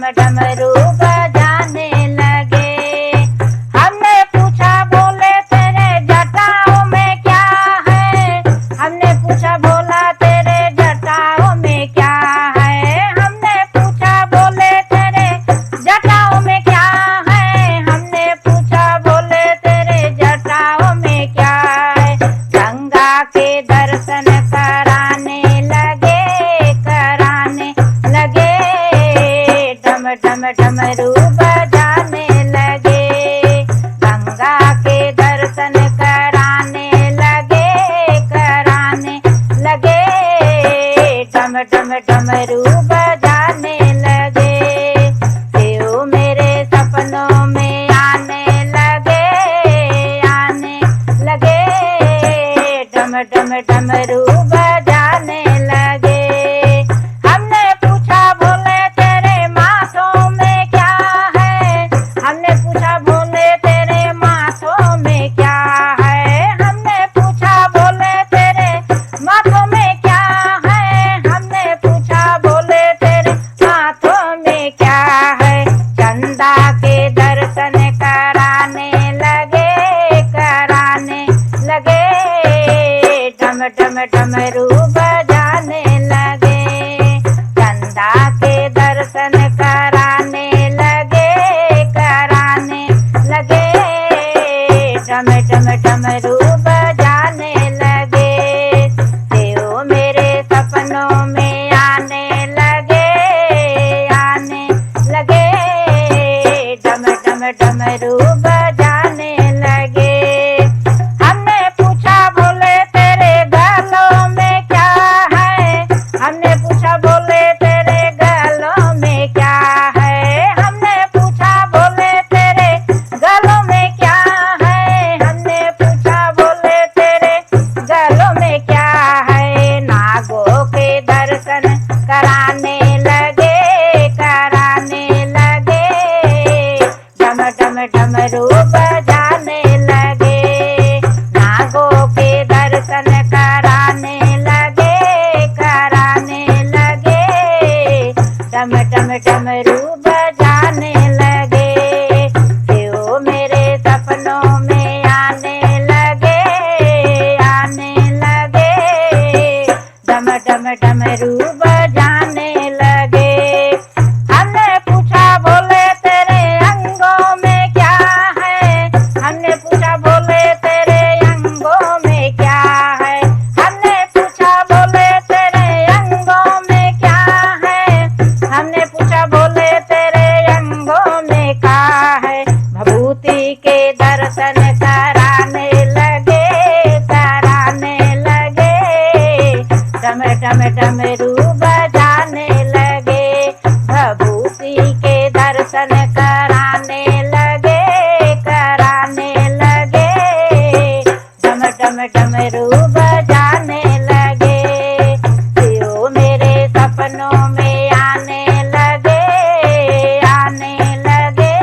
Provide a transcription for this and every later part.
डम डमरू बजाने लगे। हमने पूछा बोले तेरे जटाओं में क्या है, हमने पूछा बोला तेरे जटाओं में क्या है, हमने पूछा बोले तेरे जटाओं में क्या है, हमने पूछा बोले तेरे जटाओं में क्या है। गंगा के दर्शन कराने लगे, कराने लगे, डम डम डमरू बजाने लगे। गंगा के दर्शन कराने लगे, कराने लगे, डम डम डमरू बजाने लगे। शिव मेरे सपनों में आने लगे, आने लगे, डम डम डमरू बजाने लगे। हमने पूछा बोले तेरे माथों में क्या है, हमने पूछा बोले तेरे माथों में क्या है, हमने पूछा बोले तेरे माथों में क्या है, हमने पूछा बोले तेरे माथों में क्या है। चंदा के दर्शन कराने लगे, कराने लगे, डम डम डमरू बजाने लगे। चंदा के दर्शन कराने लगे, कराने लगे, डम डम डमरू बजाने लगे। शिव मेरे सपनों में आने लगे, आने लगे, डम डम डमरू बजाने लगे। हमने पूछा बोले तेरे गलों में क्या है, हमने पूछा बोले तेरे गलों में क्या है, हमने पूछा बोले तेरे गलों में क्या है, हमने पूछा बोले तेरे गलों में क्या है। नागों के दर्शन कराने लगे, कराने लगे, डम डम डमरू बजाने लगे। नागों के दर्शन कराने लगे, कराने लगे, डम डम डमरू बजाने लगे। शिव मेरे सपनों में आने लगे, आने लगे, डम डम डमरू बजाने लगे। हमने पूछा बोले तेरे अंगों में क्या है, हमने पूछा बोले तेरे अंगों में क्या है, हमने पूछा बोले तेरे अंगों में क्या है, हमने पूछा बोले तेरे अंगों में क्या है। भभूति के दर्शन कराने लगे, कराने लगे, डम डम डमरू बजाने लगे। भभूति के दर्शन कराने लगे, कराने लगे, डम डम डमरू बजाने लगे। शिव मेरे सपनों में आने लगे, आने लगे,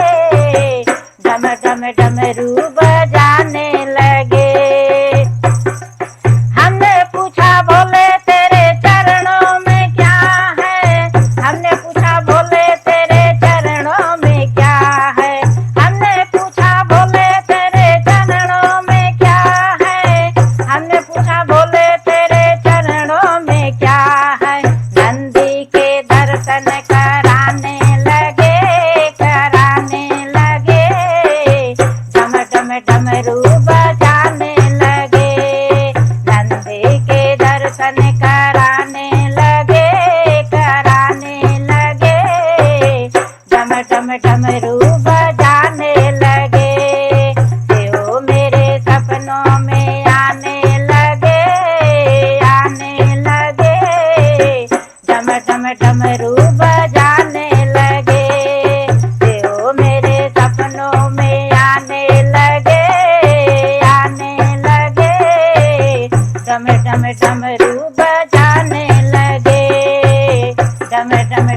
डम डम डमरू बजाने लगे। हमने पूछा बोले तेरे चरणों में क्या है, हमने पूछा बोले तेरे चरणों में क्या है, हमने पूछा बोले तेरे चरणों में क्या है, हमने पूछा बोले तेरे चरणों में क्या है। नंदी के दर्शन कराने लगे, कराने लगे, डम डम डमरू बजाने लगे। नंदी के दर्शन कराने लगे, कराने लगे, डम डम डमरू बजाने लगे। शिव मेरे सपनों में आने लगे, आने लगे, डम डम डमरू बजाने लगे। शिव मेरे सपनों में आने लगे, आने लगे, डम डम डमरू बजाने लगे, डम डम